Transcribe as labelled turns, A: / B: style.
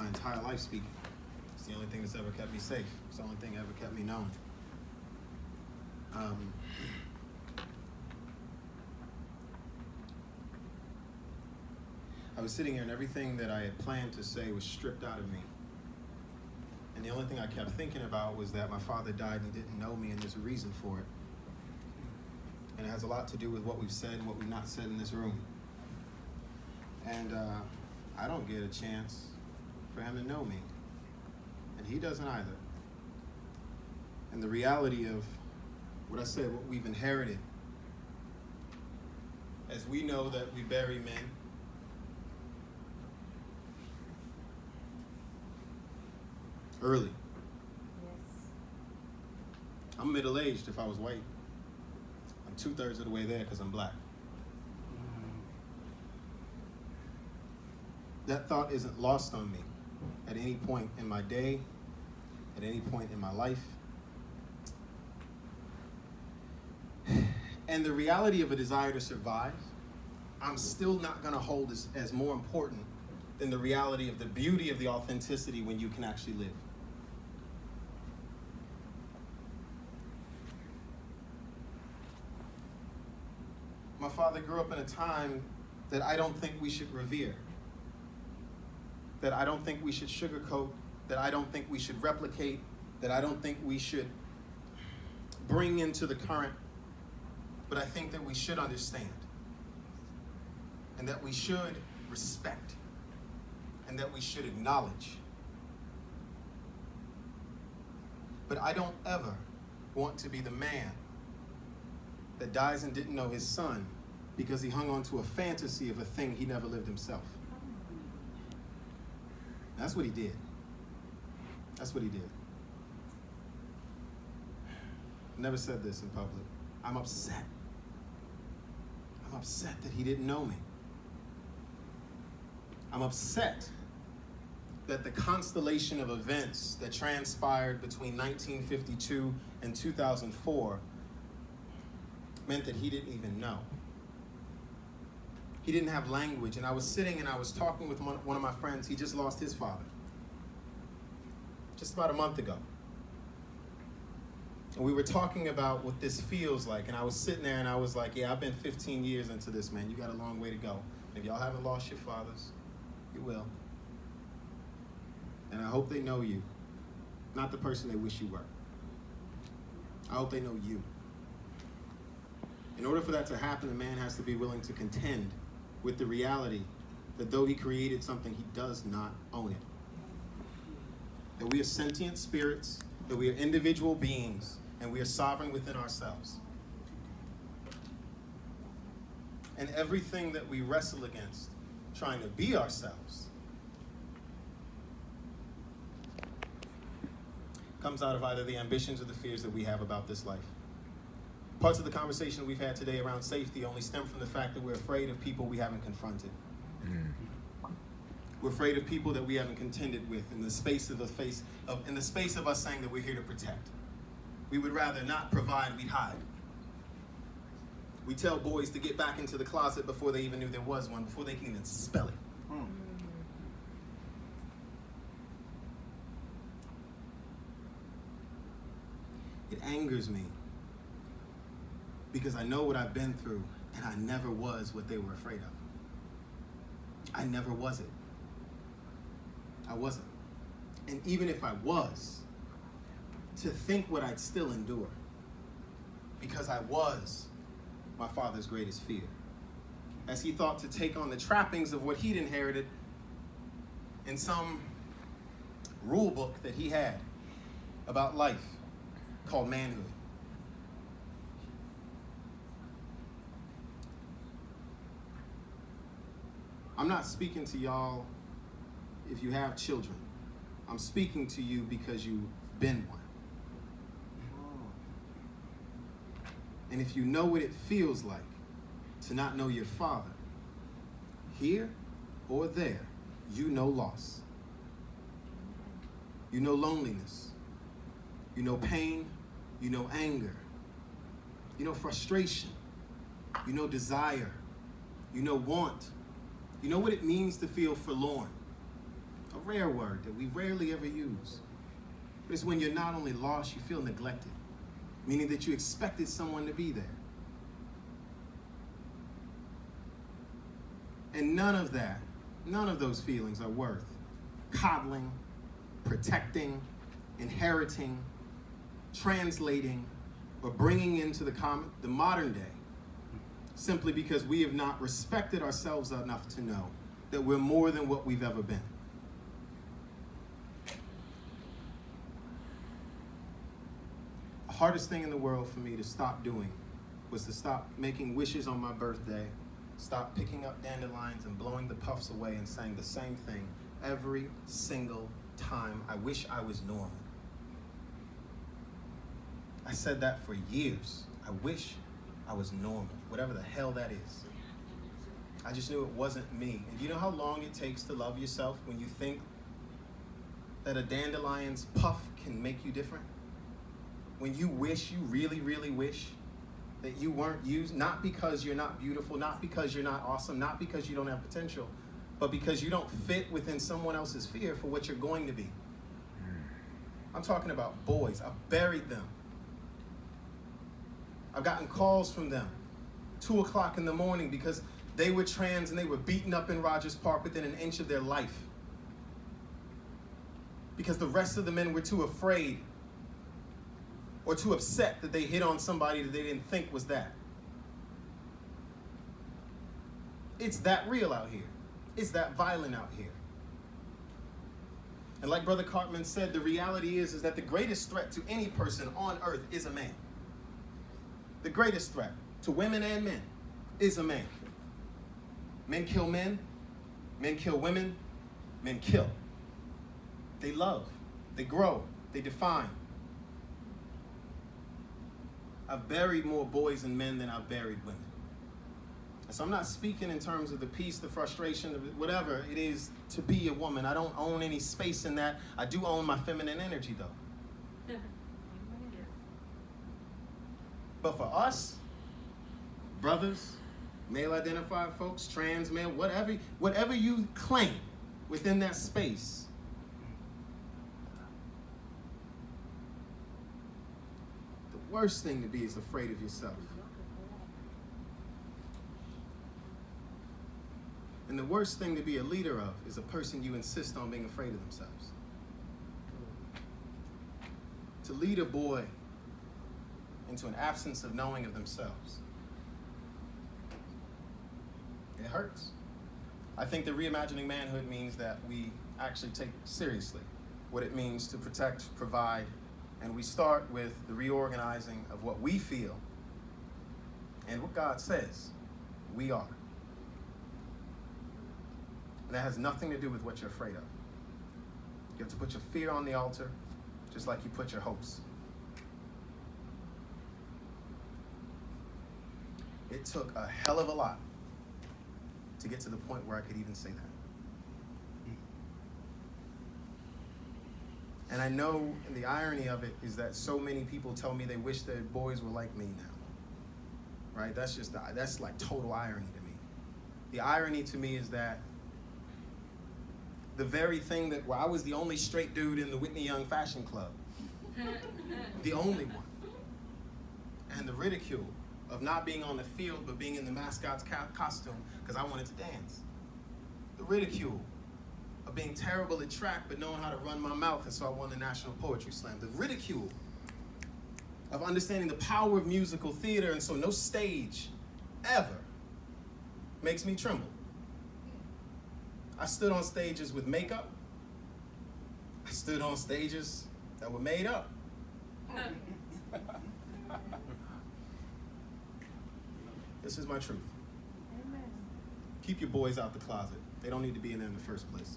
A: my entire life speaking. It's the only thing that's ever kept me safe. It's the only thing that ever kept me known. I was sitting here and everything that I had planned to say was stripped out of me. And the only thing I kept thinking about was that my father died and he didn't know me, and there's a reason for it. And it has a lot to do with what we've said and what we've not said in this room. And I don't get a chance for him to know me. And he doesn't either. And the reality of what I said, what we've inherited, as we know that we bury men, early.
B: Yes.
A: I'm middle-aged if I was white. I'm 2/3 of the way there because I'm black. That thought isn't lost on me at any point in my day, at any point in my life. And the reality of a desire to survive, I'm still not going to hold as more important than the reality of the beauty of the authenticity when you can actually live. My father grew up in a time that I don't think we should revere, that I don't think we should sugarcoat, that I don't think we should replicate, that I don't think we should bring into the current, but I think that we should understand, and that we should respect, and that we should acknowledge. But I don't ever want to be the man that dies and didn't know his son because he hung on to a fantasy of a thing he never lived himself. That's what he did. That's what he did. I never said this in public. I'm upset. I'm upset that he didn't know me. I'm upset that the constellation of events that transpired between 1952 and 2004 meant that he didn't even know. He didn't have language. And I was sitting and I was talking with one of my friends. He just lost his father just about a month ago. And we were talking about what this feels like. And I was sitting there and I was like, yeah, I've been 15 years into this, man. You got a long way to go. If y'all haven't lost your fathers, you will. And I hope they know you, not the person they wish you were. I hope they know you. In order for that to happen, a man has to be willing to contend with the reality that though he created something, he does not own it. That we are sentient spirits, that we are individual beings, and we are sovereign within ourselves. And everything that we wrestle against, trying to be ourselves, comes out of either the ambitions or the fears that we have about this life. Parts of the conversation we've had today around safety only stem from the fact that we're afraid of people we haven't confronted. We're afraid of people that we haven't contended with in the space of us saying that we're here to protect. We would rather not provide, we'd hide. We tell boys to get back into the closet before they even knew there was one, before they can even spell it. It angers me because I know what I've been through, and I never was what they were afraid of. I never was it. I wasn't. And even if I was, to think what I'd still endure, because I was my father's greatest fear, as he thought to take on the trappings of what he'd inherited in some rule book that he had about life called Manhood. I'm not speaking to y'all if you have children. I'm speaking to you because you've been one. And if you know what it feels like to not know your father, here or there, you know loss. You know loneliness. You know pain. You know anger. You know frustration. You know desire. You know want. You know what it means to feel forlorn. rare word that we rarely ever use. But it's when you're not only lost, you feel neglected, meaning that you expected someone to be there. And none of those feelings are worth coddling, protecting, inheriting, translating, or bringing into the modern day, simply because we have not respected ourselves enough to know that we're more than what we've ever been. The hardest thing in the world for me to stop doing was to stop making wishes on my birthday, stop picking up dandelions and blowing the puffs away and saying the same thing every single time. I wish I was normal. I said that for years. I wish I was normal, whatever the hell that is. I just knew it wasn't me. And you know how long it takes to love yourself when you think that a dandelion's puff can make you different? When you wish, you really, really wish that you weren't used, not because you're not beautiful, not because you're not awesome, not because you don't have potential, but because you don't fit within someone else's fear for what you're going to be. I'm talking about boys. I've buried them. I've gotten calls from them, 2 o'clock in the morning, because they were trans and they were beaten up in Rogers Park within an inch of their life. Because the rest of the men were too afraid or too upset that they hit on somebody that they didn't think was that. It's that real out here. It's that violent out here. And like Brother Cartman said, the reality is that the greatest threat to any person on earth is a man. The greatest threat to women and men is a man. Men kill men kill women, men kill. They love, they grow, they define. I've buried more boys and men than I've buried women. And so I'm not speaking in terms of the peace, the frustration, whatever it is to be a woman. I don't own any space in that. I do own my feminine energy though. But for us, brothers, male identified folks, trans male, whatever you claim within that space, the worst thing to be is afraid of yourself. And the worst thing to be a leader of is a person you insist on being afraid of themselves. To lead a boy into an absence of knowing of themselves, it hurts. I think that reimagining manhood means that we actually take seriously what it means to protect, provide, and we start with the reorganizing of what we feel and what God says we are. And that has nothing to do with what you're afraid of. You have to put your fear on the altar, just like you put your hopes. It took a hell of a lot to get to the point where I could even say that. And I know, and the irony of it is that so many people tell me they wish their boys were like me now. Right? That's like total irony to me. The irony to me is that the very thing that where I was the only straight dude in the Whitney Young Fashion Club, the only one, and the ridicule of not being on the field but being in the mascot's costume because I wanted to dance, the ridicule of being terrible at track but knowing how to run my mouth and so I won the National Poetry Slam, the ridicule of understanding the power of musical theater and so no stage ever makes me tremble. I stood on stages with makeup. I stood on stages that were made up. This is my truth. Amen. Keep your boys out the closet. They don't need to be in there in the first place.